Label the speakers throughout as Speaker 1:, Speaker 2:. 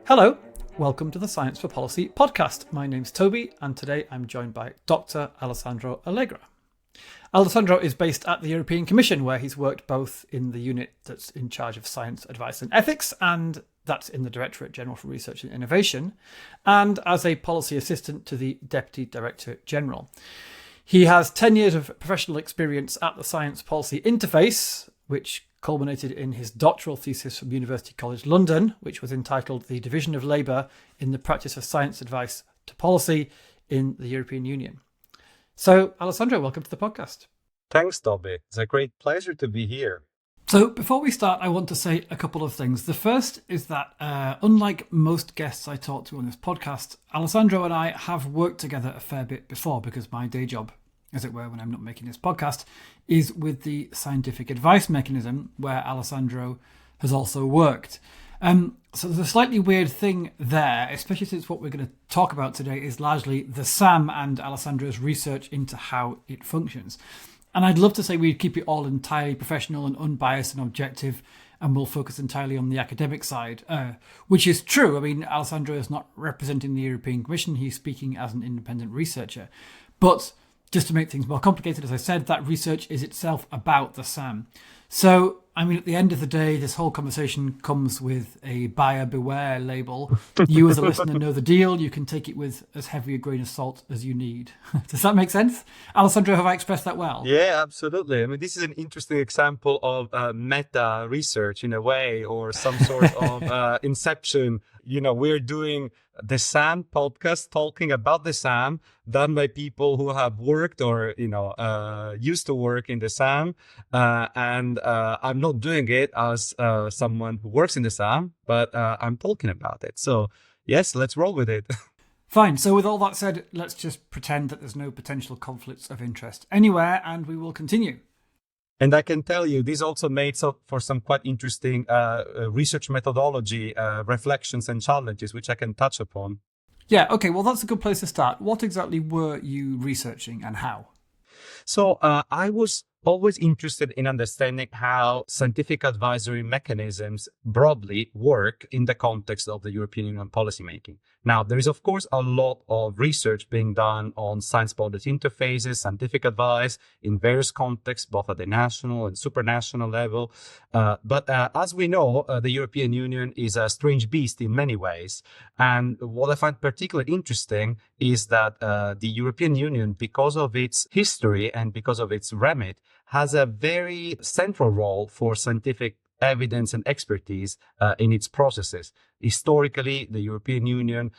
Speaker 1: Hello, welcome to the Science for Policy podcast. My name's Toby, and today I'm joined by Dr. Alessandro Allegra. Alessandro is based at the European Commission, where he's worked both in the unit that's in charge of science advice and ethics, and that's in the Directorate General for Research and Innovation, and as a policy assistant to the Deputy Director General. He has 10 years of professional experience at the Science Policy Interface, which culminated in his doctoral thesis from University College London, which was entitled The Division of Labour in the Practice of Science Advice to Policy in the European Union. So, Alessandro, welcome to the podcast.
Speaker 2: Thanks, Toby. It's a great pleasure to be here.
Speaker 1: So, before we start, I want to say a couple of things. The first is that, unlike most guests I talk to on this podcast, Alessandro and I have worked together a fair bit before, because my day job, as it were, when I'm not making this podcast, is with the scientific advice mechanism, where Alessandro has also worked. So there's a slightly weird thing there, especially since what we're going to talk about today is largely the SAM and Alessandro's research into how it functions. And I'd love to say we'd keep it all entirely professional and unbiased and objective, and we'll focus entirely on the academic side, which is true. I mean, Alessandro is not representing the European Commission. He's speaking as an independent researcher. But just to make things more complicated, as I said, that research is itself about the SAM. So, I mean, at the end of the day, this whole conversation comes with a buyer beware label. You as a listener know the deal. You can take it with as heavy a grain of salt as you need. Does that make sense? Alessandro, have I expressed that well?
Speaker 2: Yeah, absolutely. I mean, this is an interesting example of meta research in a way, or some sort of inception. You know, we're doing the SAM podcast, talking about the SAM, done by people who have worked or, used to work in the SAM. And I'm not doing it as someone who works in the SAM, but I'm talking about it. So, yes, let's roll with it.
Speaker 1: Fine. So with all that said, let's just pretend that there's no potential conflicts of interest anywhere, and we will continue.
Speaker 2: And I can tell you, this also made for some quite interesting research methodology, reflections and challenges, which I can touch upon.
Speaker 1: Yeah, okay, well, that's a good place to start. What exactly were you researching and how?
Speaker 2: So I was always interested in understanding how scientific advisory mechanisms broadly work in the context of the European Union policymaking. Now, there is, of course, a lot of research being done on science policy interfaces, scientific advice in various contexts, both at the national and supranational level. But as we know, the European Union is a strange beast in many ways. And what I find particularly interesting is that the European Union, because of its history and because of its remit, has a very central role for scientific evidence and expertise in its processes. Historically, the European Union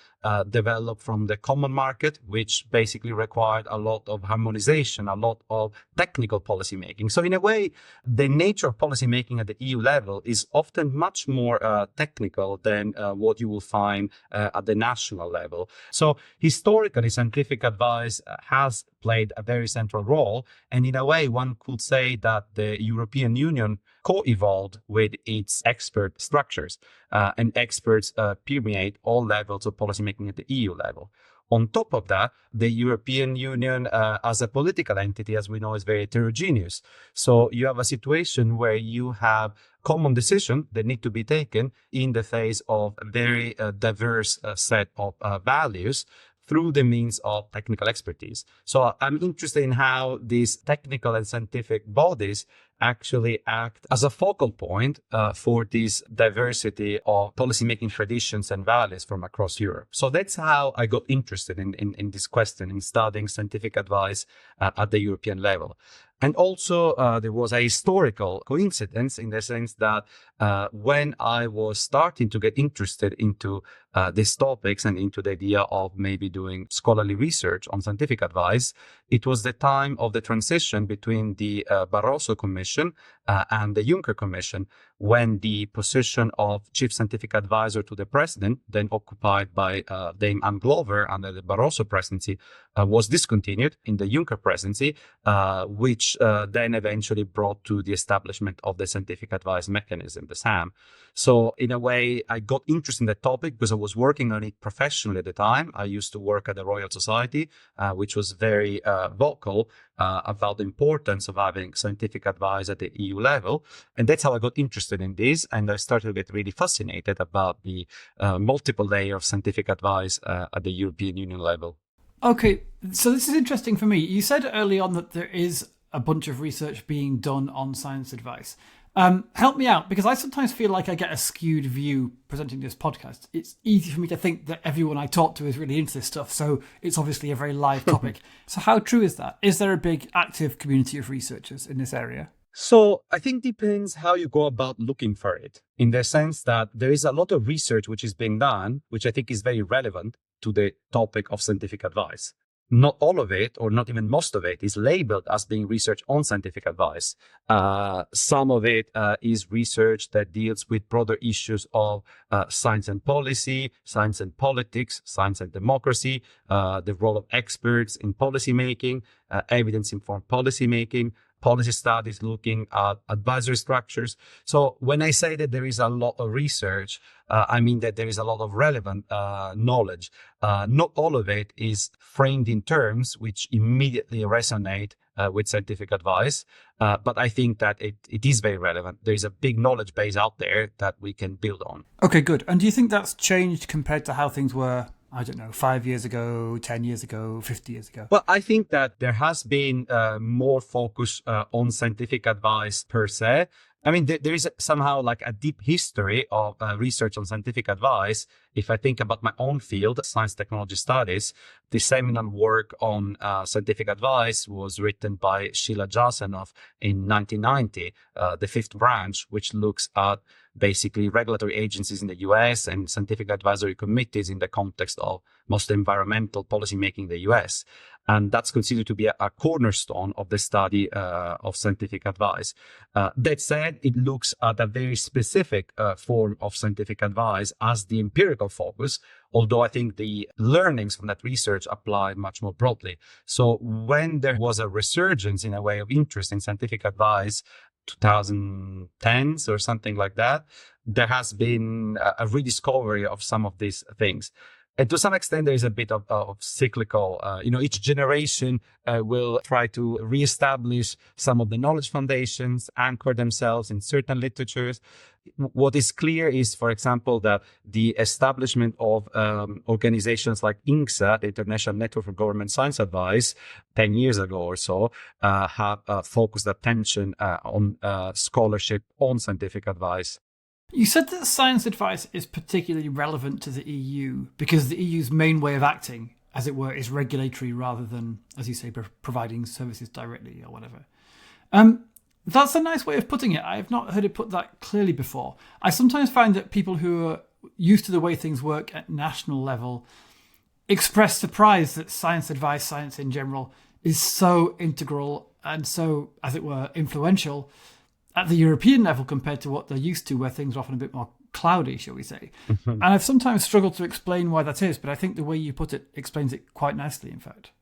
Speaker 2: developed from the common market, which basically required a lot of harmonization, a lot of technical policymaking. So in a way, the nature of policymaking at the EU level is often much more technical than what you will find at the national level. So historically, scientific advice has played a very central role. And in a way, one could say that the European Union co-evolved with its expert structures, and experts permeate all levels of policymaking at the EU level. On top of that, the European Union as a political entity, as we know, is very heterogeneous. So you have a situation where you have common decisions that need to be taken in the face of a very diverse set of values through the means of technical expertise. So I'm interested in how these technical and scientific bodies actually act as a focal point for this diversity of policymaking traditions and values from across Europe. So that's how I got interested in this question, in studying scientific advice at the European level. And also, there was a historical coincidence in the sense that when I was starting to get interested into these topics and into the idea of maybe doing scholarly research on scientific advice, it was the time of the transition between the Barroso Commission and the Juncker Commission, when the position of chief scientific advisor to the president, then occupied by Dame Anne Glover under the Barroso presidency, was discontinued in the Juncker presidency, which then eventually brought to the establishment of the scientific advice mechanism, the SAM. So in a way, I got interested in the topic because I was working on it professionally at the time. I used to work at the Royal Society, which was very vocal about the importance of having scientific advice at the EU level. And that's how I got interested in this. And I started to get really fascinated about the multiple layer of scientific advice at the European Union level.
Speaker 1: Okay, so this is interesting for me. You said early on that there is a bunch of research being done on science advice. Help me out, because I sometimes feel like I get a skewed view presenting this podcast. It's easy for me to think that everyone I talk to is really into this stuff, so it's obviously a very live topic. So how true is that? Is there a big active community of researchers in this area?
Speaker 2: So I think depends how you go about looking for it, in the sense that there is a lot of research which is being done, which I think is very relevant to the topic of scientific advice. Not all of it, or not even most of it, is labeled as being research on scientific advice. Some of it is research that deals with broader issues of science and policy, science and politics, science and democracy, the role of experts in policy making, evidence-informed policy making, policy studies looking at advisory structures. So when I say that there is a lot of research, I mean that there is a lot of relevant knowledge. Not all of it is framed in terms which immediately resonate with scientific advice, but I think that it is very relevant. There is a big knowledge base out there that we can build on.
Speaker 1: Okay, good. And do you think that's changed compared to how things were, I don't know, 5 years ago, 10 years ago, 50 years ago?
Speaker 2: Well, I think that there has been more focus on scientific advice per se. I mean, there is somehow like a deep history of research on scientific advice. If I think about my own field, science technology studies, the seminal work on scientific advice was written by Sheila Jasanoff in 1990, the fifth branch, which looks at basically regulatory agencies in the US and scientific advisory committees in the context of mostly environmental policymaking in the US. And that's considered to be a cornerstone of the study of scientific advice. That said, it looks at a very specific form of scientific advice as the empirical focus, although I think the learnings from that research apply much more broadly. So when there was a resurgence in a way of interest in scientific advice, 2010s or something like that, there has been a rediscovery of some of these things. And to some extent, there is a bit of cyclical, each generation will try to reestablish some of the knowledge foundations, anchor themselves in certain literatures. What is clear is, for example, that the establishment of organizations like INGSA, the International Network for Government Science Advice, 10 years ago or so, have focused attention on scholarship on scientific advice.
Speaker 1: You said that science advice is particularly relevant to the EU because the EU's main way of acting, as it were, is regulatory rather than, as you say, providing services directly or whatever. That's a nice way of putting it. I have not heard it put that clearly before. I sometimes find that people who are used to the way things work at national level express surprise that science advice, science in general, is so integral and so, as it were, influential at the European level compared to what they're used to, where things are often a bit more cloudy, shall we say. Mm-hmm. And I've sometimes struggled to explain why that is, but I think the way you put it explains it quite nicely, in fact.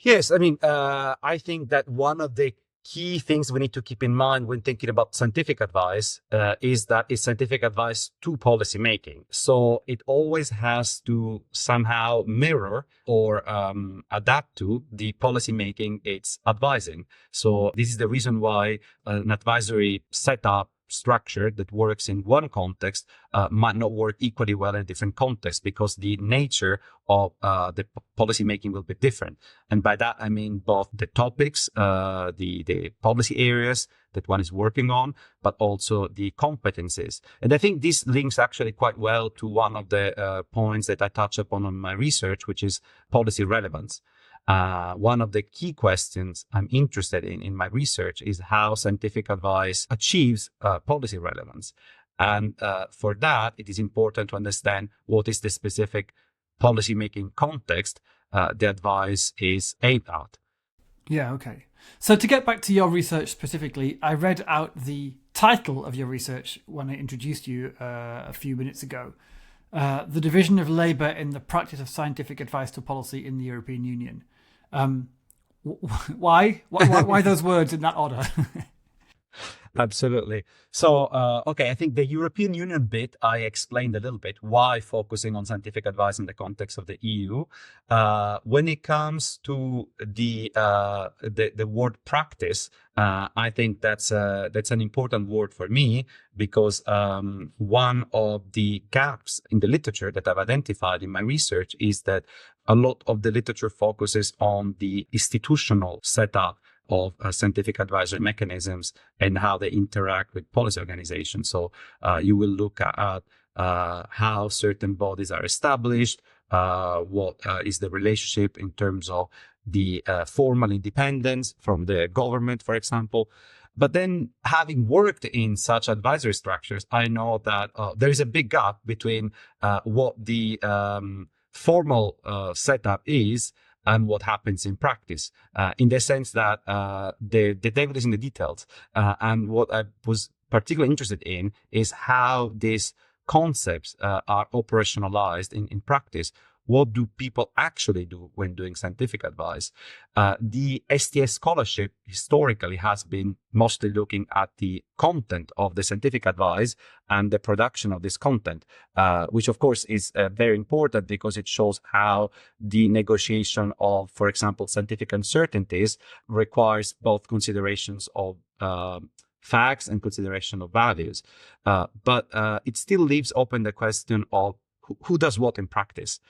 Speaker 2: Yes, I mean, I think that one of the key things we need to keep in mind when thinking about scientific advice is that it's scientific advice to policy making. So it always has to somehow mirror or adapt to the policy making it's advising. So this is the reason why an advisory setup structure that works in one context might not work equally well in a different context, because the nature of the policy making will be different. And by that, I mean both the topics, the policy areas that one is working on, but also the competencies. And I think this links actually quite well to one of the points that I touch upon on my research, which is policy relevance. One of the key questions I'm interested in my research is how scientific advice achieves policy relevance. And for that, it is important to understand what is the specific policy-making context the advice is aimed at.
Speaker 1: Yeah, okay. So to get back to your research specifically, I read out the title of your research when I introduced you a few minutes ago. The Division of Labour in the Practice of Scientific Advice to Policy in the European Union. Why those words in that order?
Speaker 2: Absolutely. So, okay, I think the European Union bit, I explained a little bit why focusing on scientific advice in the context of the EU. When it comes to the word practice, I think that's an important word for me because one of the gaps in the literature that I've identified in my research is that a lot of the literature focuses on the institutional setup of scientific advisory mechanisms and how they interact with policy organizations. So you will look at how certain bodies are established, what is the relationship in terms of the formal independence from the government, for example. But then, having worked in such advisory structures, I know that there is a big gap between what the formal setup is and what happens in practice, in the sense that the devil is in the details. And what I was particularly interested in is how these concepts are operationalized in practice. What do people actually do when doing scientific advice? The STS scholarship historically has been mostly looking at the content of the scientific advice and the production of this content, which of course is very important because it shows how the negotiation of, for example, scientific uncertainties requires both considerations of facts and consideration of values. But it still leaves open the question of who does what in practice?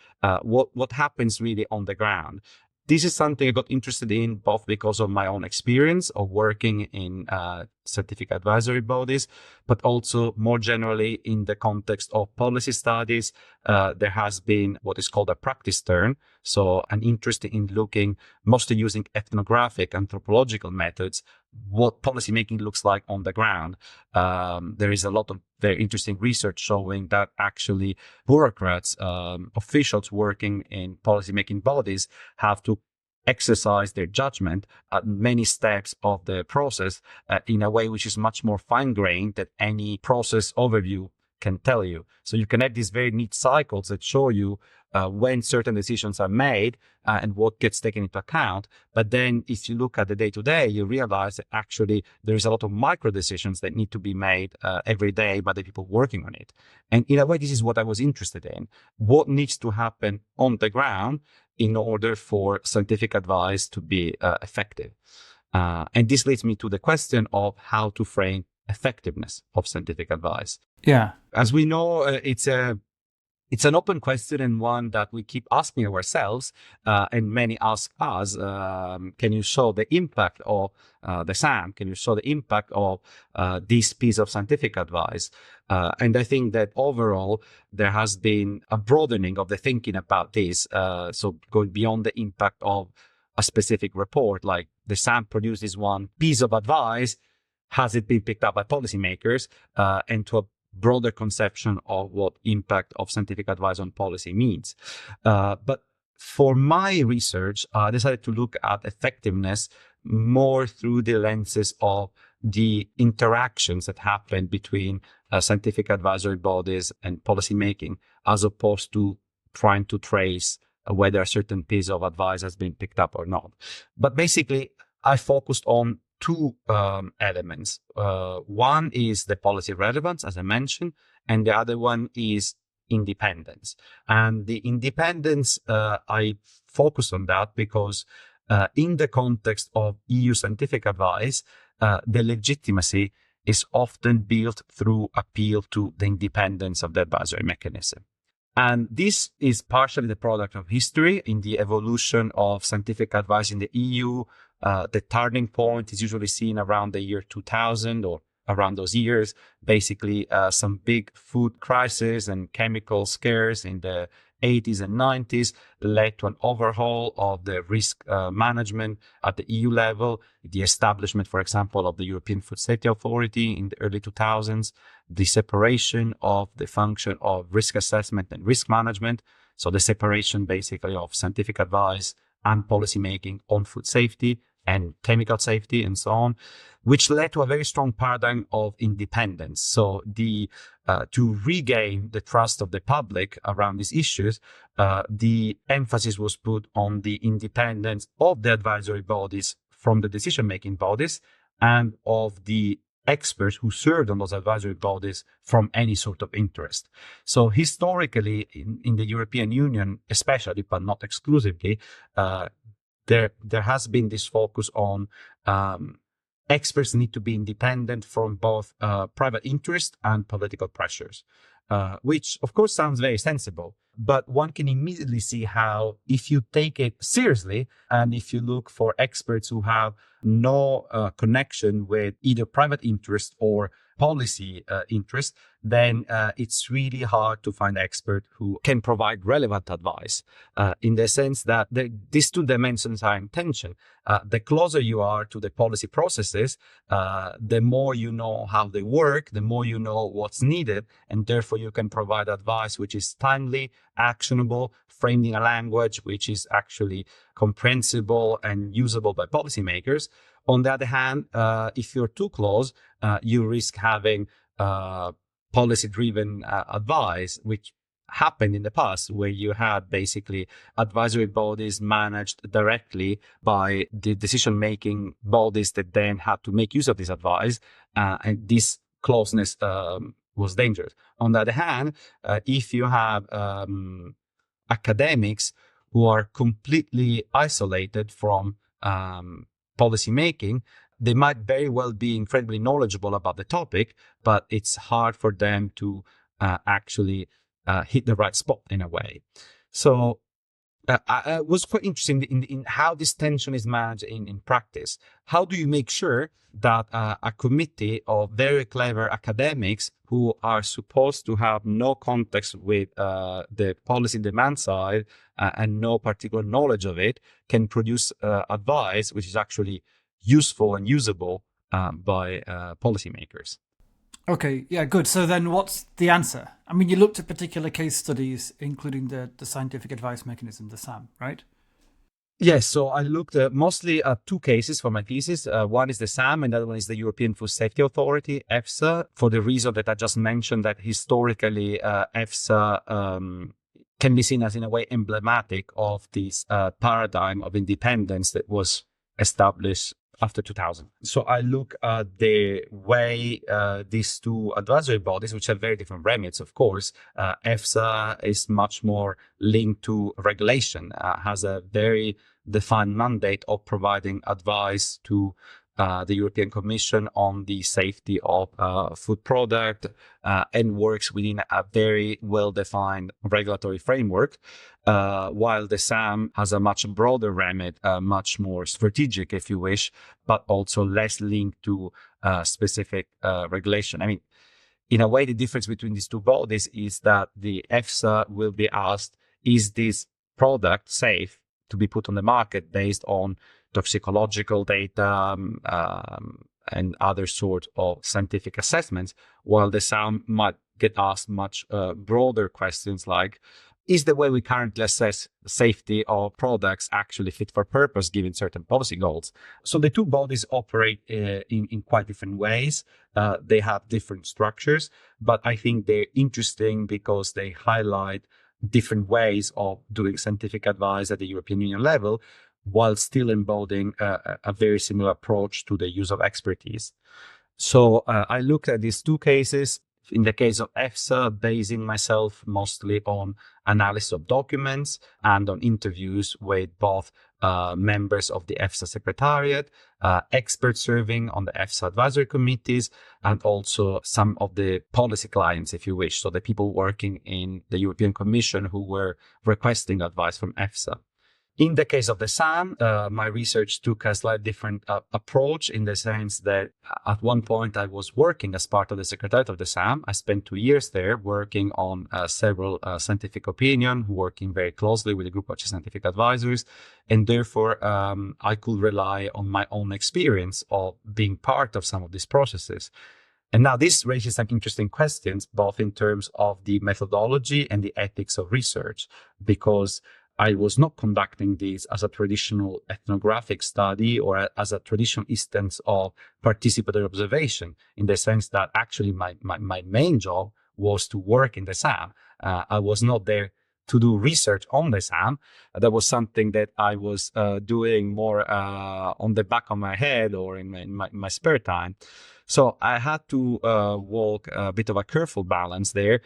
Speaker 2: What happens really on the ground? This is something I got interested in both because of my own experience of working in scientific advisory bodies, but also more generally in the context of policy studies. There has been what is called a practice turn. So an interest in looking, mostly using ethnographic anthropological methods, what policymaking looks like on the ground. There is a lot of very interesting research showing that actually bureaucrats, officials working in policymaking bodies have to exercise their judgment at many steps of the process in a way which is much more fine-grained than any process overview can tell you. So you can have these very neat cycles that show you when certain decisions are made and what gets taken into account. But then if you look at the day-to-day, you realize that actually there is a lot of micro decisions that need to be made every day by the people working on it. And in a way, this is what I was interested in. What needs to happen on the ground in order for scientific advice to be effective? And this leads me to the question of how to frame effectiveness of scientific advice.
Speaker 1: Yeah.
Speaker 2: As we know, it's an open question and one that we keep asking ourselves, and many ask us, can you show the impact of the SAM? Can you show the impact of this piece of scientific advice? And I think that overall, there has been a broadening of the thinking about this. So going beyond the impact of a specific report, like the SAM produces one piece of advice, has it been picked up by policymakers, and to a broader conception of what impact of scientific advice on policy means. But for my research, I decided to look at effectiveness more through the lenses of the interactions that happen between scientific advisory bodies and policymaking, as opposed to trying to trace whether a certain piece of advice has been picked up or not. But basically, I focused on two elements. One is the policy relevance, as I mentioned, and the other one is independence. And the independence, I focused on that because in the context of EU scientific advice, the legitimacy is often built through appeal to the independence of the advisory mechanism. And this is partially the product of history in the evolution of scientific advice in the EU. The turning point is usually seen around the year 2000 or around those years. Basically, some big food crisis and chemical scares in the 80s and 90s led to an overhaul of the risk management at the EU level, the establishment, for example, of the European Food Safety Authority in the early 2000s, the separation of the function of risk assessment and risk management. So the separation basically of scientific advice and policymaking on food safety and chemical safety and so on, which led to a very strong paradigm of independence. So to regain the trust of the public around these issues, the emphasis was put on the independence of the advisory bodies from the decision-making bodies and of the experts who served on those advisory bodies from any sort of interest. So historically, in the European Union, especially, but not exclusively, there has been this focus on experts need to be independent from both private interest and political pressures, which of course sounds very sensible. But one can immediately see how, if you take it seriously and if you look for experts who have no connection with either private interest or policy interest, then it's really hard to find experts who can provide relevant advice in the sense that these two dimensions are in tension. The closer you are to the policy processes, the more you know how they work, the more you know what's needed, and therefore you can provide advice which is timely, actionable, framed in a language which is actually comprehensible and usable by policymakers. On the other hand, if you're too close, you risk having policy-driven advice, which happened in the past, where you had basically advisory bodies managed directly by the decision-making bodies that then had to make use of this advice, and this closeness was dangerous. On the other hand, if you have academics who are completely isolated from policy making, they might very well be incredibly knowledgeable about the topic, but it's hard for them to actually hit the right spot in a way. So I was quite interested in how this tension is managed in practice. How do you make sure that a committee of very clever academics who are supposed to have no context with the policy demand side and no particular knowledge of it can produce advice which is actually useful and usable by policymakers?
Speaker 1: Okay, yeah, good. So then what's the answer? I mean, you looked at particular case studies, including the scientific advice mechanism, the SAM, right?
Speaker 2: Yes, so I looked mostly at two cases for my thesis. One is the SAM, and the other one is the European Food Safety Authority, EFSA, for the reason that I just mentioned, that historically EFSA can be seen as, in a way, emblematic of this paradigm of independence that was established after 2000. So I look at the way these two advisory bodies, which have very different remits, of course. EFSA is much more linked to regulation, has a very defined mandate of providing advice to the European Commission on the safety of food product and works within a very well-defined regulatory framework, while the SAM has a much broader remit, much more strategic, if you wish, but also less linked to specific regulation. I mean, in a way, the difference between these two bodies is that the EFSA will be asked, is this product safe to be put on the market based on toxicological data and other sort of scientific assessments, while the SAM might get asked much broader questions like, is the way we currently assess safety of products actually fit for purpose given certain policy goals? So the two bodies operate in quite different ways. They have different structures, but I think they're interesting because they highlight different ways of doing scientific advice at the European Union level, while still embodying a very similar approach to the use of expertise. So I looked at these two cases. In the case of EFSA, basing myself mostly on analysis of documents and on interviews with both members of the EFSA secretariat, experts serving on the EFSA advisory committees, and also some of the policy clients, if you wish, so the people working in the European Commission who were requesting advice from EFSA. In the case of the SAM, my research took a slightly different approach, in the sense that at one point I was working as part of the secretariat of the SAM. I spent 2 years there working on several scientific opinion, working very closely with a group of scientific advisors. And therefore, I could rely on my own experience of being part of some of these processes. And now this raises some interesting questions, both in terms of the methodology and the ethics of research, because I was not conducting this as a traditional ethnographic study or as a traditional instance of participatory observation, in the sense that actually my main job was to work in the SAM. I was not there to do research on the SAM. That was something that I was doing more on the back of my head or in my spare time. So I had to walk a bit of a careful balance there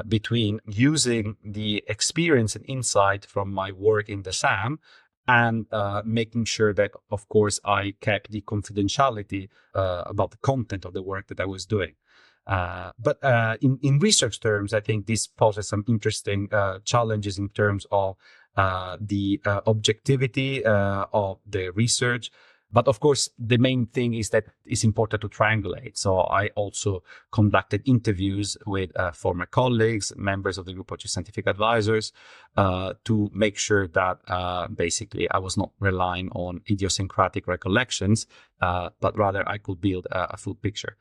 Speaker 2: between using the experience and insight from my work in the SAM and making sure that, of course, I kept the confidentiality about the content of the work that I was doing. But in research terms, I think this poses some interesting challenges in terms of the objectivity of the research. But of course, the main thing is that it's important to triangulate. So I also conducted interviews with former colleagues, members of the group of chief scientific advisors, to make sure that basically I was not relying on idiosyncratic recollections, but rather I could build a full picture.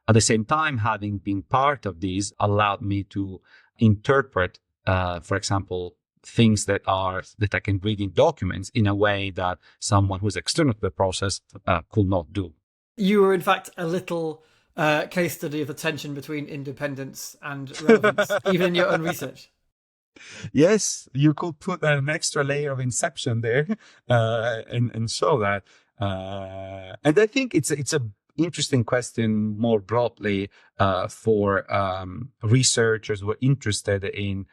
Speaker 2: At the same time, having been part of these allowed me to interpret, for example, things that I can read in documents in a way that someone who's external to the process could not do.
Speaker 1: You were, in fact, a little case study of the tension between independence and relevance, even in your own research.
Speaker 2: Yes, you could put an extra layer of inception there and show that. And I think it's a interesting question more broadly for researchers who are interested in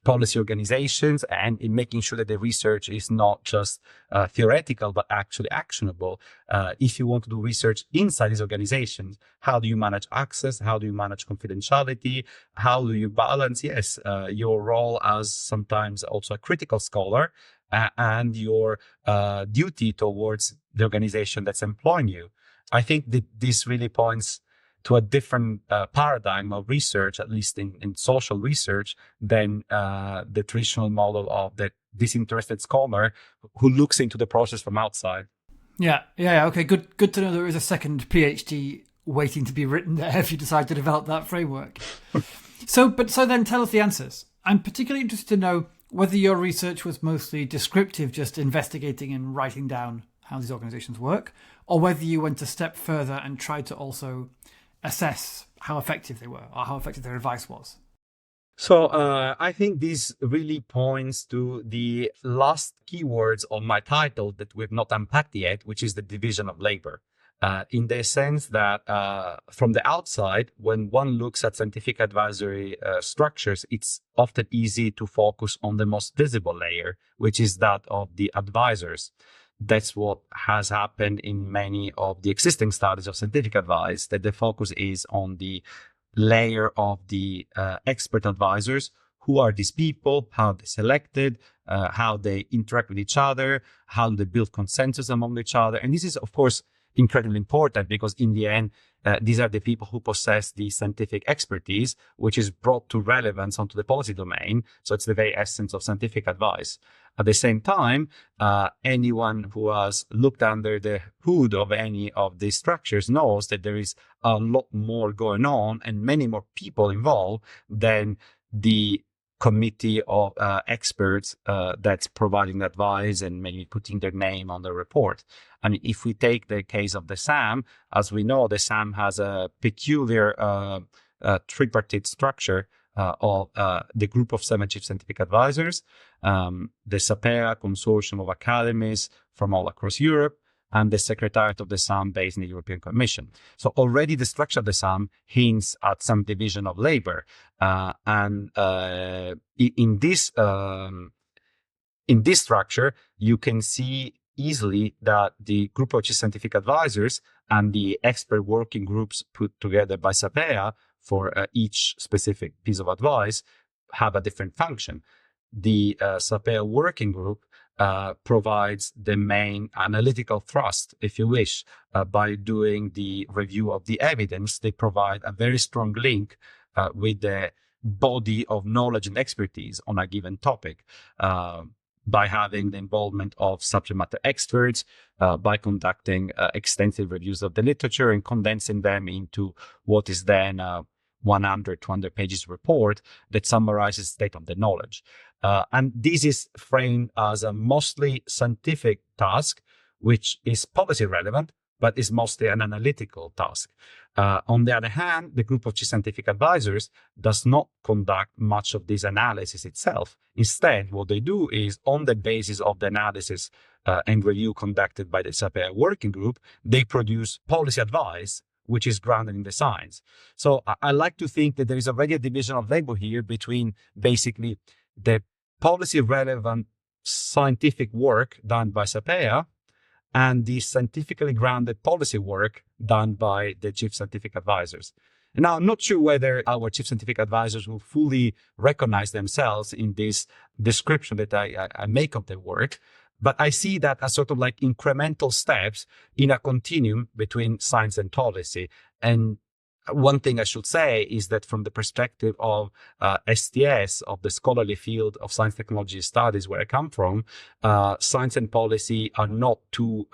Speaker 2: policy organizations and in making sure that the research is not just theoretical, but actually actionable. If you want to do research inside these organizations, how do you manage access? How do you manage confidentiality? How do you balance, your role as sometimes also a critical scholar and your duty towards the organization that's employing you? I think that this really points to a different paradigm of research, at least in social research, than the traditional model of the disinterested scholar who looks into the process from outside.
Speaker 1: Yeah. Okay, good to know there is a second PhD waiting to be written there if you decide to develop that framework. So then tell us the answers. I'm particularly interested to know whether your research was mostly descriptive, just investigating and writing down how these organizations work, or whether you went a step further and tried to also assess how effective they were or how effective their advice was.
Speaker 2: So I think this really points to the last keywords of my title that we've not unpacked yet, which is the division of labor. In the sense that from the outside, when one looks at scientific advisory structures, it's often easy to focus on the most visible layer, which is that of the advisors. That's what has happened in many of the existing studies of scientific advice, that the focus is on the layer of the expert advisors. Who are these people? How are they selected? How they interact with each other? How do they build consensus among each other? And this is, of course, incredibly important because in the end, these are the people who possess the scientific expertise, which is brought to relevance onto the policy domain. So it's the very essence of scientific advice. At the same time, anyone who has looked under the hood of any of these structures knows that there is a lot more going on and many more people involved than the committee of experts that's providing advice and maybe putting their name on the report. I mean, if we take the case of the SAM, as we know, the SAM has a peculiar tripartite structure of the group of 7 chief scientific advisors, the SAPEA consortium of academies from all across Europe, and the secretariat of the SAM based in the European Commission. So already the structure of the SAM hints at some division of labor. In this structure, you can see easily that the group of chief scientific advisors and the expert working groups put together by SAPEA for each specific piece of advice have a different function. The SAPEA working group provides the main analytical thrust, if you wish. By doing the review of the evidence, they provide a very strong link with the body of knowledge and expertise on a given topic. By having the involvement of subject matter experts, by conducting extensive reviews of the literature and condensing them into what is then 100, 200 pages report that summarizes the state of the knowledge. And this is framed as a mostly scientific task, which is policy relevant, but is mostly an analytical task. On the other hand, the group of chief scientific advisors does not conduct much of this analysis itself. Instead, what they do is, on the basis of the analysis and review conducted by the SAPEA working group, they produce policy advice, which is grounded in the science. So I like to think that there is already a division of labor here between basically the policy relevant scientific work done by SAPEA and the scientifically grounded policy work done by the chief scientific advisors. Now, I'm not sure whether our chief scientific advisors will fully recognize themselves in this description that I make of their work, but I see that as sort of like incremental steps in a continuum between science and policy. And one thing I should say is that from the perspective of STS, of the scholarly field of science technology studies where I come from, science and policy are not two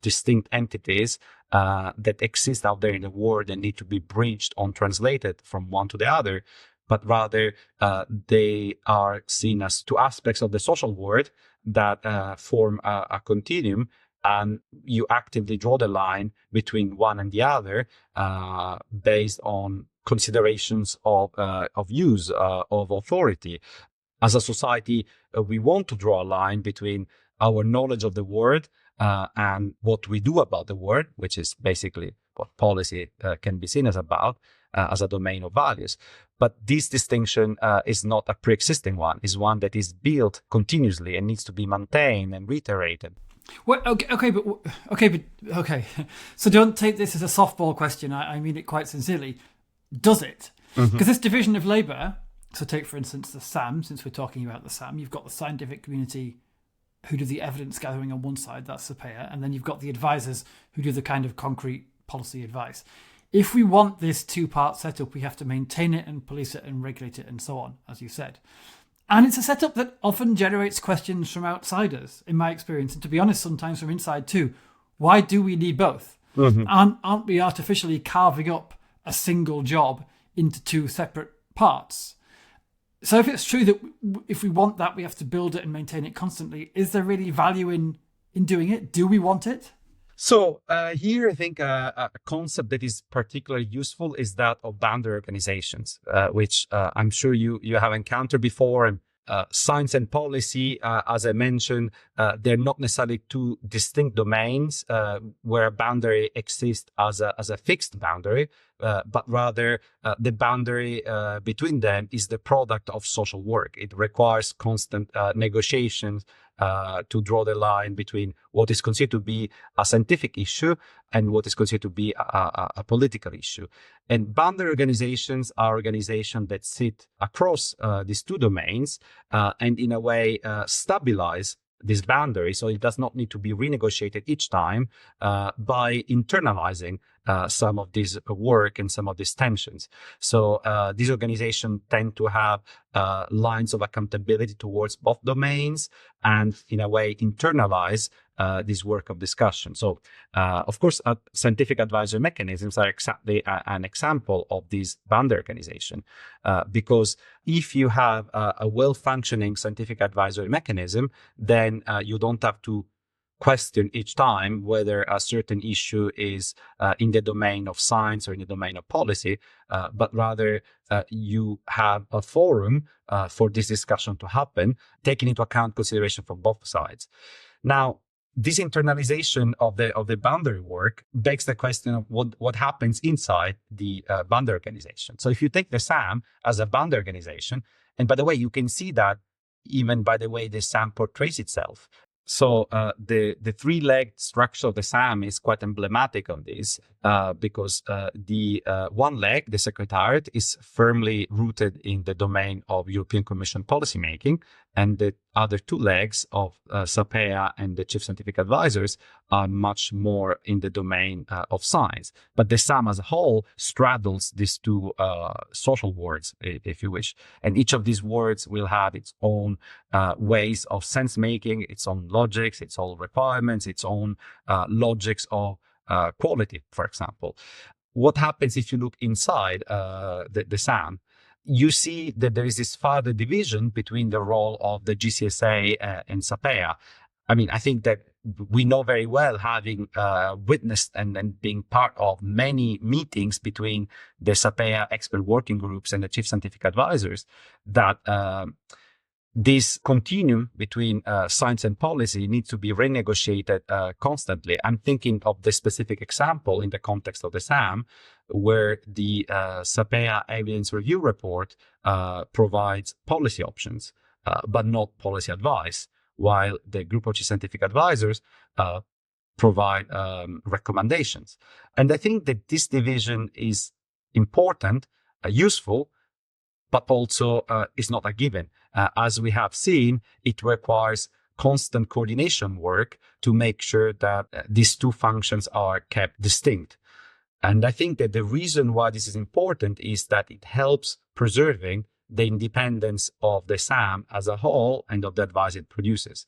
Speaker 2: distinct entities that exist out there in the world and need to be bridged or translated from one to the other, but rather they are seen as two aspects of the social world that form a continuum, and you actively draw the line between one and the other based on considerations of use of authority. As a society, we want to draw a line between our knowledge of the world and what we do about the world, which is basically what policy can be seen as about, as a domain of values. But this distinction is not a pre-existing one, is one that is built continuously and needs to be maintained and reiterated.
Speaker 1: Well, okay. So don't take this as a softball question. I mean it quite sincerely. Does it? Because this division of labour, so take for instance the SAM, since we're talking about the SAM, you've got the scientific community who do the evidence gathering on one side, that's SAPEA, and then you've got the advisors who do the kind of concrete policy advice. If we want this two-part setup, we have to maintain it and police it and regulate it and so on, as you said. And it's a setup that often generates questions from outsiders, in my experience, and to be honest, sometimes from inside too. Why do we need both? Aren't we artificially carving up a single job into two separate parts? So if it's true that if we want that, we have to build it and maintain it constantly, is there really value in doing it? Do we want it?
Speaker 2: So here, I think a concept that is particularly useful is that of boundary organizations, which I'm sure you have encountered before. And science and policy, as I mentioned, they're not necessarily two distinct domains where a boundary exists as a fixed boundary, but rather the boundary between them is the product of social work. It requires constant negotiations to draw the line between what is considered to be a scientific issue and what is considered to be a political issue. And boundary organizations are organizations that sit across these two domains and in a way stabilize this boundary, so it does not need to be renegotiated each time by internalizing some of this work and some of these tensions. So these organizations tend to have lines of accountability towards both domains and in a way internalize this work of discussion. So of course, scientific advisory mechanisms are exactly an example of this boundary organization, because if you have a well-functioning scientific advisory mechanism, then you don't have to question each time whether a certain issue is in the domain of science or in the domain of policy, but rather you have a forum for this discussion to happen, taking into account consideration from both sides. Now, this internalization of the boundary work begs the question of what happens inside the boundary organization. So if you take the SAM as a boundary organization, and by the way, you can see that even by the way the SAM portrays itself. So the three-legged structure of the SAM is quite emblematic of this because the one leg, the secretariat, is firmly rooted in the domain of European Commission policymaking, and the other two legs of SAPEA and the chief scientific advisors are much more in the domain of science. But the SAM as a whole straddles these two social worlds, if you wish. And each of these worlds will have its own ways of sense-making, its own logics, its own requirements, its own logics of quality, for example. What happens if you look inside the SAM? You see that there is this further division between the role of the GCSA and SAPEA. I mean, I think that we know very well, having witnessed and being part of many meetings between the SAPEA expert working groups and the chief scientific advisors, that this continuum between science and policy needs to be renegotiated constantly. I'm thinking of the specific example in the context of the SAM, where the SAPEA evidence review report provides policy options, but not policy advice, while the group of chief scientific advisors provide recommendations. And I think that this division is important, useful, but also is not a given. As we have seen, it requires constant coordination work to make sure that these two functions are kept distinct. And I think that the reason why this is important is that it helps preserving the independence of the SAM as a whole and of the advice it produces.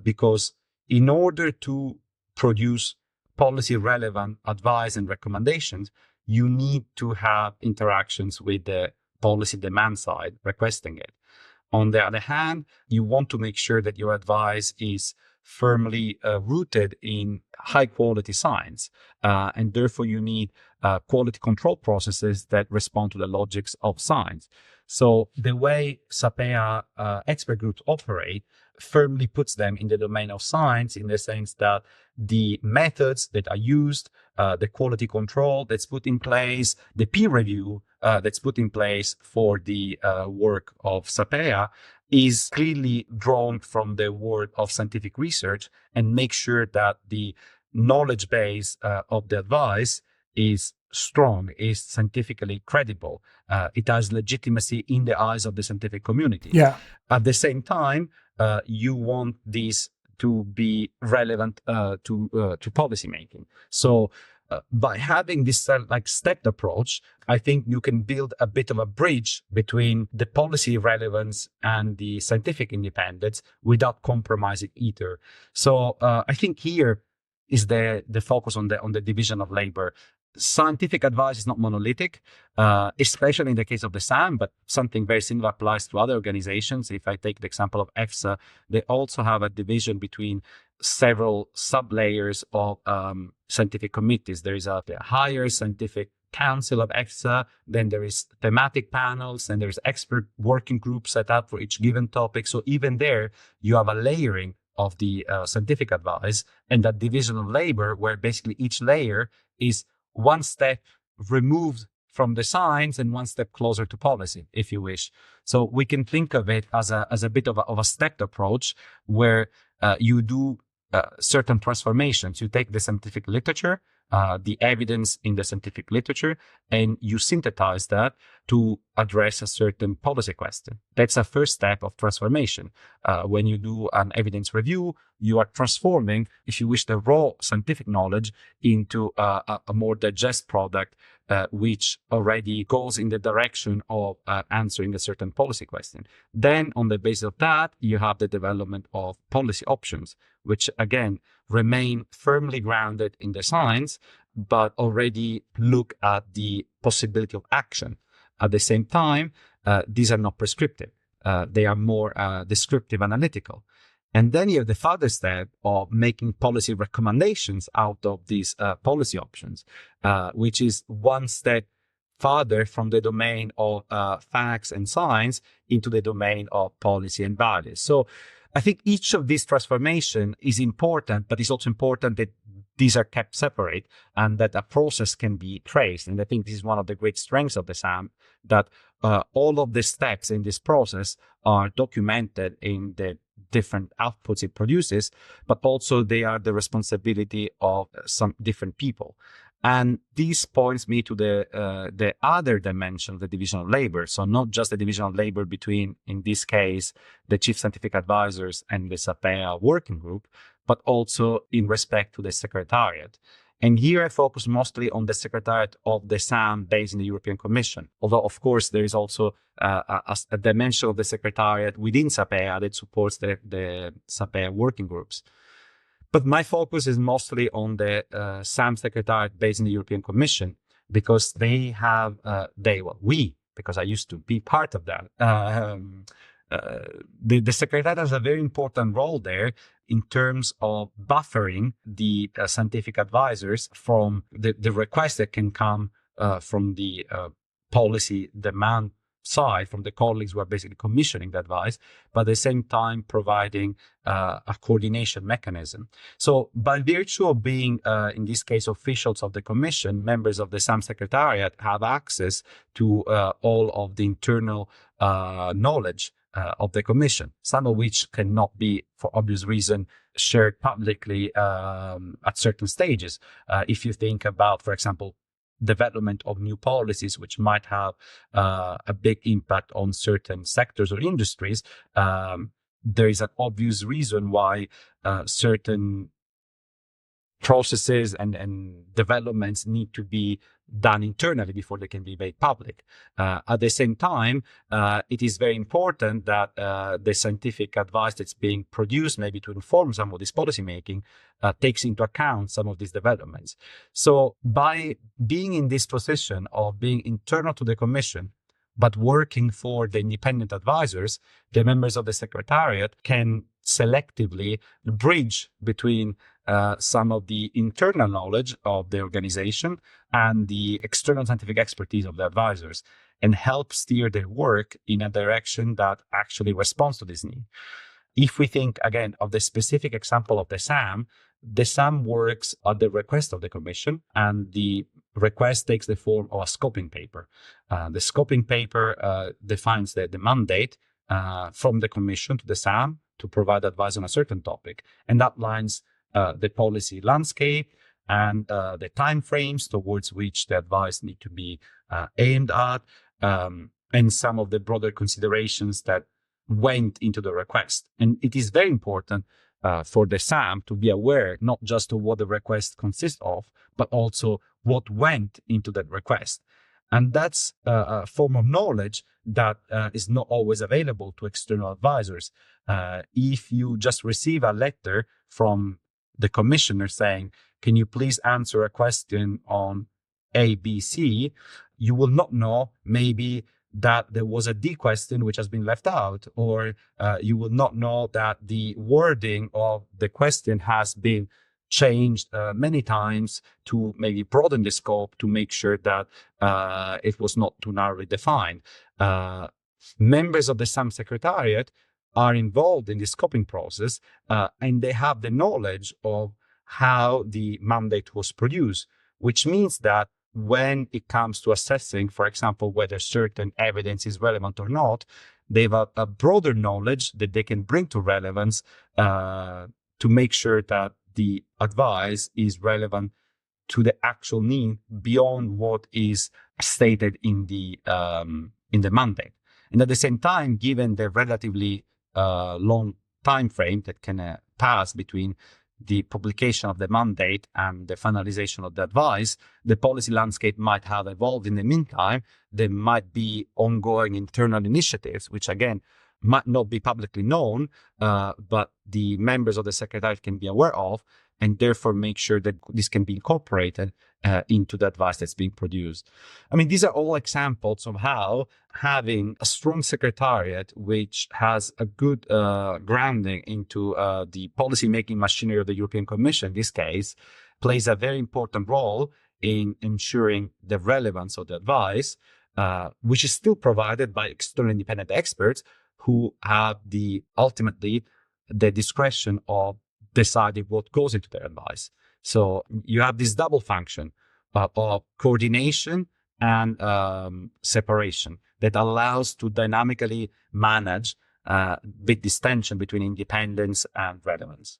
Speaker 2: Because in order to produce policy relevant advice and recommendations, you need to have interactions with the policy demand side requesting it. On the other hand, you want to make sure that your advice is firmly rooted in high quality science. And therefore you need quality control processes that respond to the logics of science. So the way SAPEA expert groups operate firmly puts them in the domain of science, in the sense that the methods that are used, the quality control that's put in place, the peer review that's put in place for the work of SAPEA is clearly drawn from the world of scientific research, and make sure that the knowledge base of the advice is strong, is scientifically credible. It has legitimacy in the eyes of the scientific community.
Speaker 1: Yeah.
Speaker 2: At the same time, you want this to be relevant to policy making. So by having this stepped approach, I think you can build a bit of a bridge between the policy relevance and the scientific independence without compromising either. So I think here is the focus on the division of labor. Scientific advice is not monolithic, especially in the case of the SAM, but something very similar applies to other organizations. If I take the example of EFSA, they also have a division between several sub-layers of scientific committees. There is a higher scientific council of EFSA, then there is thematic panels, and there's expert working groups set up for each given topic. So even there, you have a layering of the scientific advice and that division of labor, where basically each layer is one step removed from the science and one step closer to policy, if you wish. So we can think of it as a bit of a stepped approach, where you do certain transformations. You take the scientific literature, the evidence in the scientific literature, and you synthesize that to address a certain policy question. That's a first step of transformation. When you do an evidence review, you are transforming, if you wish, the raw scientific knowledge into a more digest product, which already goes in the direction of answering a certain policy question. Then on the basis of that, you have the development of policy options, which again remain firmly grounded in the science, but already look at the possibility of action. At the same time, these are not prescriptive. They are more descriptive, analytical. And then you have the further step of making policy recommendations out of these policy options, which is one step farther from the domain of facts and science into the domain of policy and values. So I think each of these transformations is important, but it's also important that these are kept separate and that a process can be traced. And I think this is one of the great strengths of the SAM, that all of the steps in this process are documented in the different outputs it produces, but also they are the responsibility of some different people. And this points me to the other dimension of the division of labor. So not just the division of labor between, in this case, the chief scientific advisors and the SAPEA working group, but also in respect to the secretariat. And here I focus mostly on the secretariat of the SAM based in the European Commission. Although, of course, there is also a dimension of the secretariat within SAPEA that supports the SAPEA working groups. But my focus is mostly on the SAM secretariat based in the European Commission, because they have, because I used to be part of that, the secretariat has a very important role there in terms of buffering the scientific advisors from the requests that can come from the policy demand side, from the colleagues who are basically commissioning the advice, but at the same time providing a coordination mechanism. So by virtue of being, in this case, officials of the commission, members of the SAM Secretariat have access to all of the internal knowledge of the commission, some of which cannot be, for obvious reason, shared publicly at certain stages. If you think about, for example, development of new policies, which might have a big impact on certain sectors or industries, there is an obvious reason why certain processes and developments need to be done internally before they can be made public. At the same time, it is very important that the scientific advice that's being produced, maybe to inform some of this policymaking, takes into account some of these developments. So by being in this position of being internal to the commission, but working for the independent advisors, the members of the secretariat can selectively bridge between some of the internal knowledge of the organization and the external scientific expertise of the advisors, and help steer their work in a direction that actually responds to this need. If we think again of the specific example of the SAM works at the request of the commission, and the request takes the form of a scoping paper. The scoping paper defines the mandate from the commission to the SAM to provide advice on a certain topic, and outlines the policy landscape and the timeframes towards which the advice need to be aimed at, and some of the broader considerations that went into the request. And it is very important for the SAM to be aware not just of what the request consists of, but also what went into that request. And that's a form of knowledge that is not always available to external advisors. If you just receive a letter from the commissioner saying, can you please answer a question on A, B, C, you will not know maybe that there was a D question which has been left out, or you will not know that the wording of the question has been changed many times to maybe broaden the scope to make sure that it was not too narrowly defined. Members of the SAM Secretariat are involved in the scoping process, and they have the knowledge of how the mandate was produced, which means that when it comes to assessing, for example, whether certain evidence is relevant or not, they have a broader knowledge that they can bring to relevance to make sure that the advice is relevant to the actual need beyond what is stated in the mandate. And at the same time, given the relatively long time frame that can pass between the publication of the mandate and the finalization of the advice, the policy landscape might have evolved in the meantime. There might be ongoing internal initiatives, which again might not be publicly known, but the members of the Secretariat can be aware of, and therefore make sure that this can be incorporated into the advice that's being produced. I mean, these are all examples of how having a strong secretariat, which has a good grounding into the policy-making machinery of the European Commission, in this case, plays a very important role in ensuring the relevance of the advice, which is still provided by external independent experts who have ultimately the discretion of deciding what goes into their advice. So you have this double function of coordination and separation that allows to dynamically manage this tension between independence and relevance.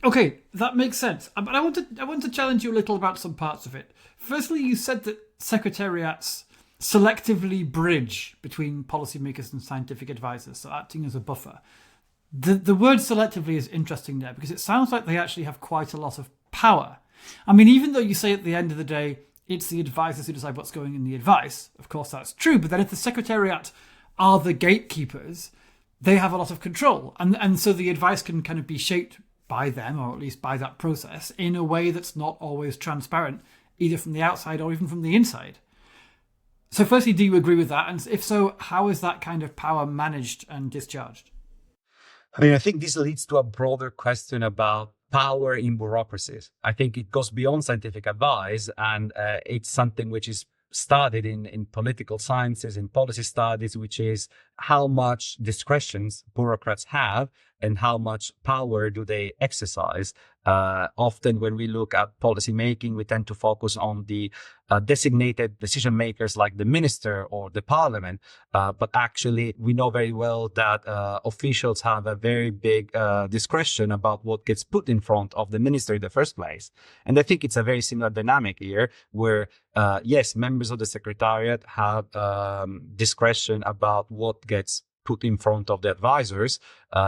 Speaker 1: Okay, that makes sense. But I want to challenge you a little about some parts of it. Firstly, you said that secretariats selectively bridge between policymakers and scientific advisors, so acting as a buffer. The word selectively is interesting there because it sounds like they actually have quite a lot of power. I mean, even though you say at the end of the day, it's the advisors who decide what's going in the advice, of course that's true, but then if the secretariat are the gatekeepers, they have a lot of control. And so the advice can kind of be shaped by them, or at least by that process, in a way that's not always transparent, either from the outside or even from the inside. So firstly, do you agree with that? And if so, how is that kind of power managed and discharged?
Speaker 2: I mean, I think this leads to a broader question about power in bureaucracies. I think it goes beyond scientific advice, and it's something which is studied in political sciences, in policy studies, which is how much discretions bureaucrats have and how much power do they exercise. Often when we look at policy making, we tend to focus on the designated decision makers like the minister or the parliament. But actually, we know very well that officials have a very big discretion about what gets put in front of the minister in the first place. And I think it's a very similar dynamic here where, yes, members of the secretariat have discretion about what gets put in front of the advisors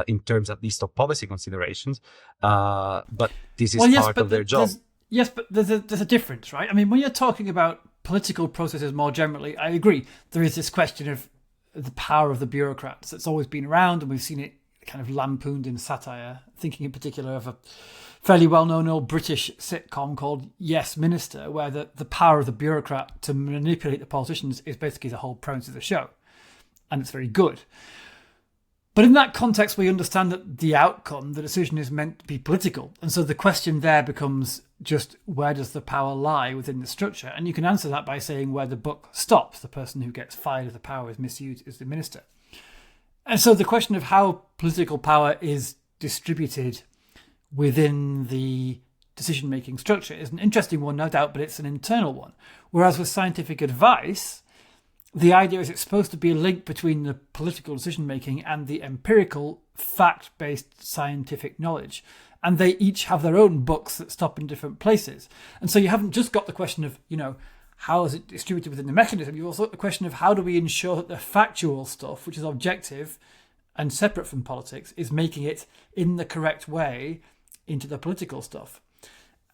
Speaker 2: in terms at least of policy considerations. But this is part of their job.
Speaker 1: Yes, but there's a difference, right? I mean, when you're talking about political processes more generally, I agree. There is this question of the power of the bureaucrats that's always been around, and we've seen it kind of lampooned in satire, thinking in particular of a fairly well-known old British sitcom called Yes, Minister, where the power of the bureaucrat to manipulate the politicians is basically the whole premise of the show. And it's very good. But in that context, we understand that the outcome, the decision, is meant to be political. And so the question there becomes just where does the power lie within the structure? And you can answer that by saying where the buck stops. The person who gets fired if the power is misused is the minister. And so the question of how political power is distributed within the decision-making structure is an interesting one, no doubt, but it's an internal one. Whereas with scientific advice, the idea is it's supposed to be a link between the political decision-making and the empirical, fact-based scientific knowledge. And they each have their own books that stop in different places. And so you haven't just got the question of, how is it distributed within the mechanism? You've also got the question of how do we ensure that the factual stuff, which is objective and separate from politics, is making it in the correct way into the political stuff.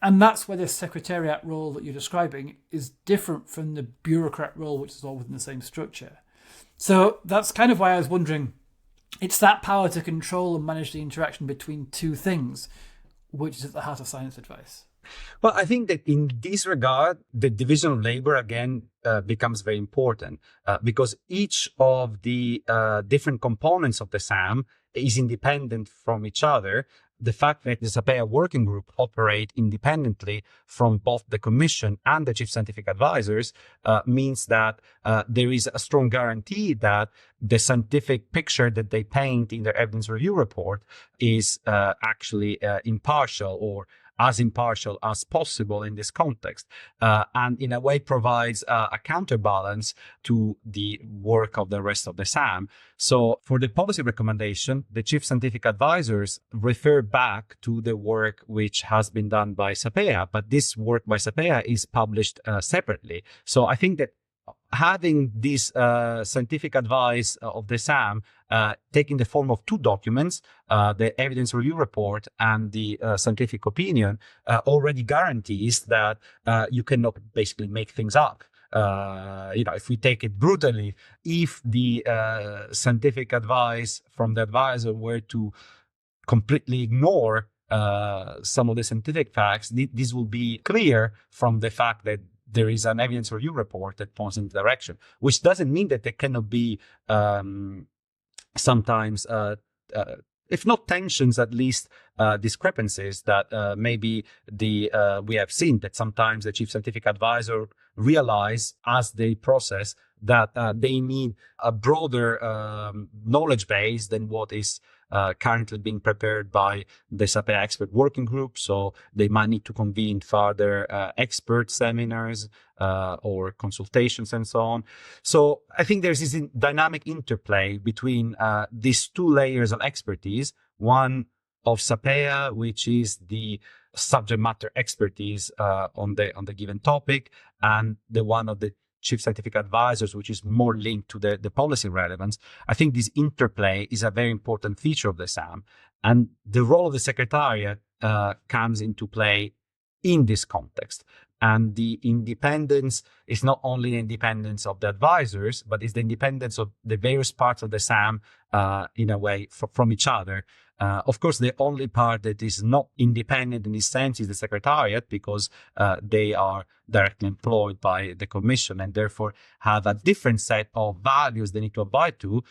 Speaker 1: And that's where this secretariat role that you're describing is different from the bureaucrat role, which is all within the same structure. So that's kind of why I was wondering, it's that power to control and manage the interaction between two things, which is at the heart of science advice.
Speaker 2: Well, I think that in this regard, the division of labor again becomes very important because each of the different components of the SAM is independent from each other. The fact that the SAPEA working group operate independently from both the Commission and the chief scientific advisors means that there is a strong guarantee that the scientific picture that they paint in their evidence review report is actually impartial or as impartial as possible in this context, and in a way provides a counterbalance to the work of the rest of the SAM. So for the policy recommendation, the chief scientific advisors refer back to the work which has been done by SAPEA, but this work by SAPEA is published separately. So I think that having this scientific advice of the SAM taking the form of two documents, the evidence review report and the scientific opinion, already guarantees that you cannot basically make things up. If we take it brutally, if the scientific advice from the advisor were to completely ignore some of the scientific facts, this will be clear from the fact that there is an evidence review report that points in the direction, which doesn't mean that there cannot be sometimes, if not tensions, at least discrepancies that maybe we have seen that sometimes the chief scientific advisor realize as they process that they need a broader knowledge base than what is currently being prepared by the SAPEA expert working group. So they might need to convene further expert seminars or consultations and so on. So I think there's this dynamic interplay between these two layers of expertise, one of SAPEA, which is the subject matter expertise on the given topic, and the one of the chief scientific advisors, which is more linked to the policy relevance. I think this interplay is a very important feature of the SAM. And the role of the secretariat comes into play in this context. And the independence is not only the independence of the advisors, but it's the independence of the various parts of the SAM, in a way, from each other. Of course, the only part that is not independent in this sense is the secretariat, because they are directly employed by the commission and therefore have a different set of values they need to abide to,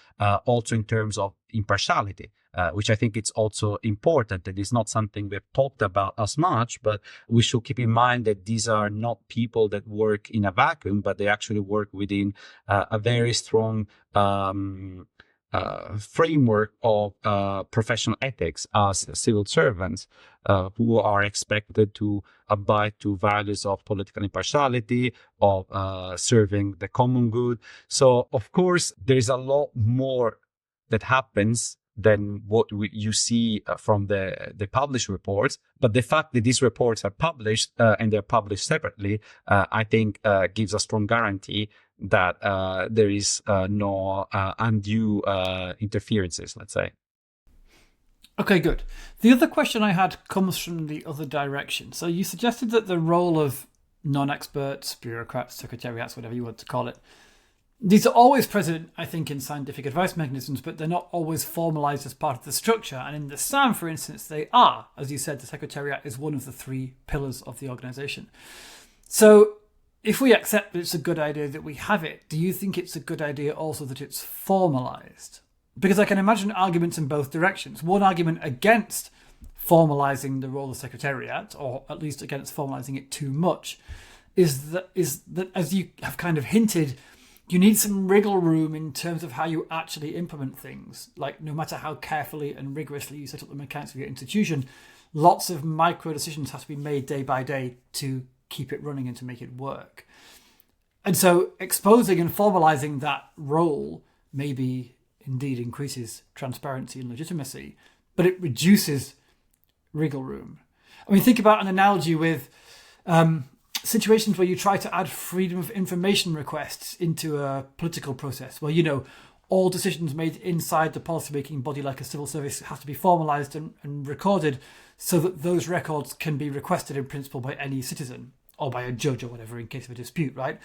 Speaker 2: also in terms of impartiality. Which I think it's also important. It is not something we've talked about as much, but we should keep in mind that these are not people that work in a vacuum, but they actually work within a very strong framework of professional ethics as civil servants, who are expected to abide to values of political impartiality, of serving the common good. So, of course, there is a lot more that happens than what you see from the published reports. But the fact that these reports are published and they're published separately, I think gives a strong guarantee that there is no undue interferences, let's say.
Speaker 1: Okay, good. The other question I had comes from the other direction. So you suggested that the role of non-experts, bureaucrats, secretariats, whatever you want to call it, these are always present, I think, in scientific advice mechanisms, but they're not always formalised as part of the structure. And in the SAM, for instance, they are. As you said, the Secretariat is one of the 3 pillars of the organisation. So if we accept that it's a good idea that we have it, do you think it's a good idea also that it's formalised? Because I can imagine arguments in both directions. One argument against formalising the role of Secretariat, or at least against formalising it too much, is that, as you have kind of hinted, you need some wriggle room in terms of how you actually implement things. Like, no matter how carefully and rigorously you set up the mechanics of your institution, lots of micro decisions have to be made day by day to keep it running and to make it work. And so exposing and formalizing that role maybe indeed increases transparency and legitimacy, but it reduces wriggle room. I mean, think about an analogy with situations where you try to add freedom of information requests into a political process, where, you know, all decisions made inside the policymaking body, like a civil service, have to be formalised and recorded so that those records can be requested in principle by any citizen or by a judge or whatever in case of a dispute, right?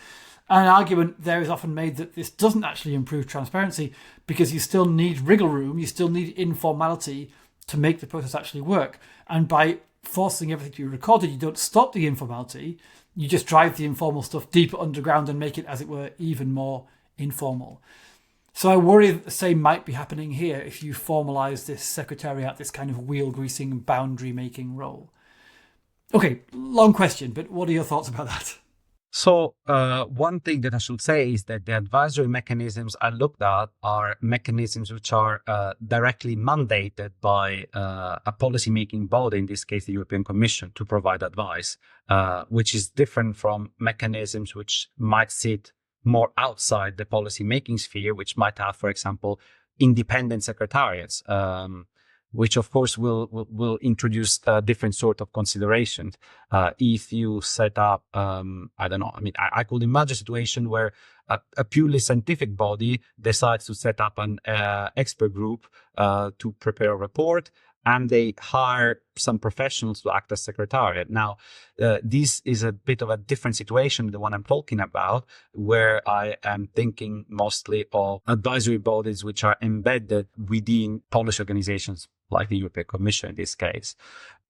Speaker 1: And an argument there is often made that this doesn't actually improve transparency because you still need wriggle room, you still need informality to make the process actually work. And by forcing everything to be recorded, you don't stop the informality, you just drive the informal stuff deeper underground and make it, as it were, even more informal. So I worry that the same might be happening here if you formalise this secretariat, this kind of wheel-greasing, boundary-making role. Okay, long question, but what are your thoughts about that?
Speaker 2: So one thing that I should say is that the advisory mechanisms I looked at are mechanisms which are directly mandated by a policy-making body, in this case the European Commission, to provide advice, which is different from mechanisms which might sit more outside the policy-making sphere, which might have, for example, independent secretariats, which of course will introduce different sort of considerations. If you set up, I don't know, I mean, I could imagine a situation where a purely scientific body decides to set up an expert group to prepare a report, and they hire some professionals to act as secretariat. Now, this is a bit of a different situation than the one I'm talking about, where I am thinking mostly of advisory bodies which are embedded within policy organizations, like the European Commission in this case.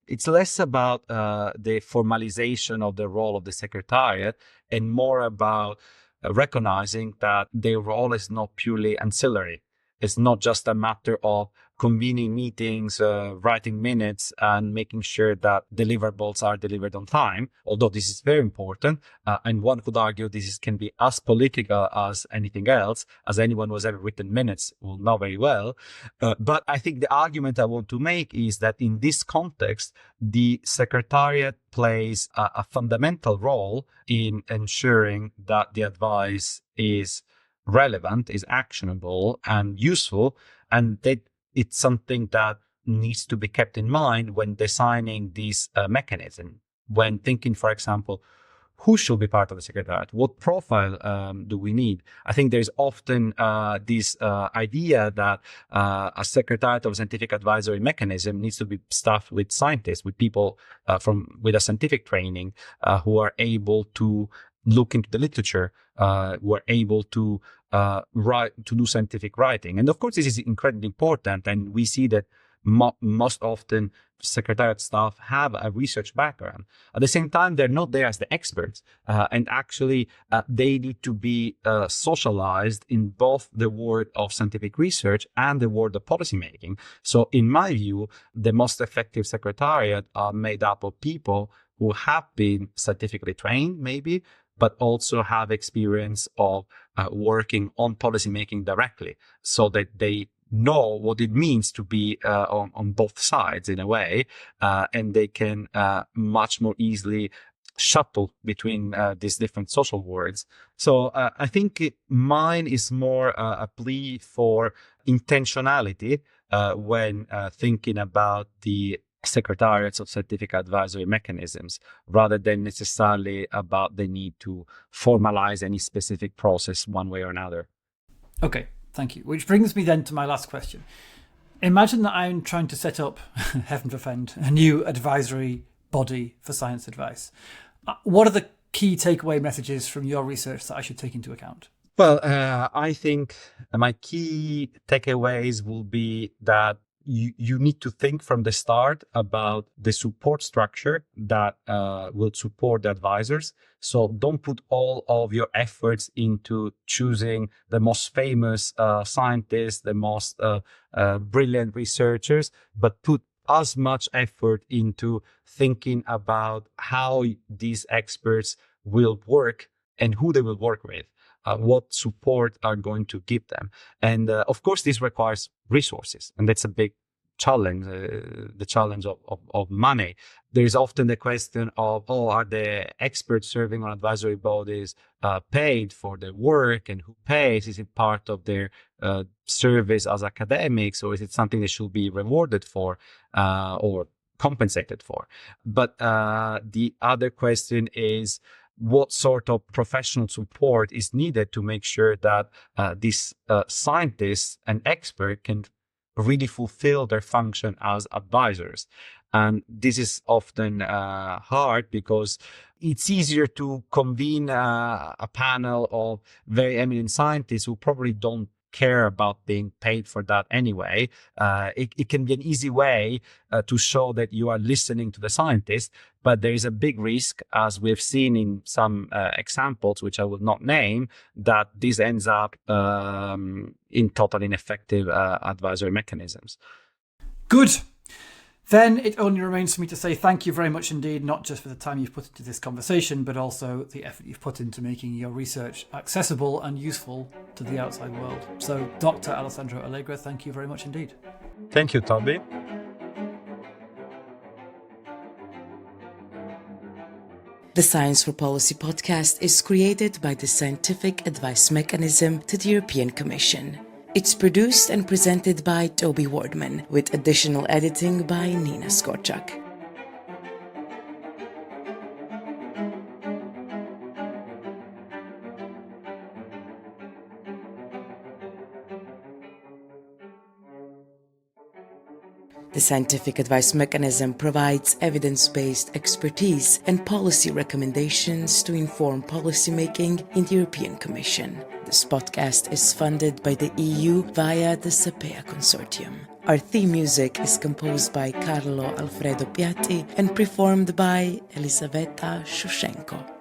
Speaker 2: It's less about the formalization of the role of the secretariat and more about recognizing that their role is not purely ancillary. It's not just a matter of convening meetings, writing minutes, and making sure that deliverables are delivered on time, although this is very important. And one could argue this can be as political as anything else, as anyone who has ever written minutes will know very well. But I think the argument I want to make is that in this context, the Secretariat plays a fundamental role in ensuring that the advice is relevant, is actionable and useful, and that it's something that needs to be kept in mind when designing this mechanism. When thinking, for example, who should be part of the secretariat? What profile do we need? I think there's often this idea that a secretariat of scientific advisory mechanism needs to be staffed with scientists, with people with a scientific training who are able to look into the literature, who are able to do scientific writing. And of course, this is incredibly important. And we see that most often secretariat staff have a research background. At the same time, they're not there as the experts. And actually, they need to be socialized in both the world of scientific research and the world of policymaking. So in my view, the most effective secretariat are made up of people who have been scientifically trained, maybe, but also have experience of working on policymaking directly, so that they know what it means to be on both sides in a way, and they can much more easily shuttle between these different social worlds. So I think mine is more a plea for intentionality when thinking about the secretariats of scientific advisory mechanisms, rather than necessarily about the need to formalize any specific process one way or another.
Speaker 1: Okay, thank you. Which brings me then to my last question. Imagine that I'm trying to set up, heaven forfend, a new advisory body for science advice. What are the key takeaway messages from your research that I should take into account?
Speaker 2: Well, I think my key takeaways will be that you need to think from the start about the support structure that will support the advisors. So don't put all of your efforts into choosing the most famous scientists, the most brilliant researchers, but put as much effort into thinking about how these experts will work and who they will work with. What support are going to give them. And of course, this requires resources, and that's a big challenge, the challenge of money. There is often the question of, are the experts serving on advisory bodies paid for their work, and who pays? Is it part of their service as academics, or is it something they should be rewarded for or compensated for? But the other question is, what sort of professional support is needed to make sure that these scientists and experts can really fulfill their function as advisors? And this is often hard, because it's easier to convene a panel of very eminent scientists who probably don't care about being paid for that anyway. It can be an easy way to show that you are listening to the scientists, but there is a big risk, as we've seen in some examples, which I will not name, that this ends up in totally ineffective advisory mechanisms.
Speaker 1: Good. Then it only remains for me to say thank you very much indeed, not just for the time you've put into this conversation, but also the effort you've put into making your research accessible and useful to the outside world. So, Dr. Alessandro Allegra, thank you very much indeed.
Speaker 2: Thank you, Toby.
Speaker 3: The Science for Policy podcast is created by the Scientific Advice Mechanism to the European Commission. It's produced and presented by Toby Wardman, with additional editing by Nina Skorchak. The Scientific Advice Mechanism provides evidence-based expertise and policy recommendations to inform policymaking in the European Commission. This podcast is funded by the EU via the SAPEA Consortium. Our theme music is composed by Carlo Alfredo Piatti and performed by Elisaveta Shushenko.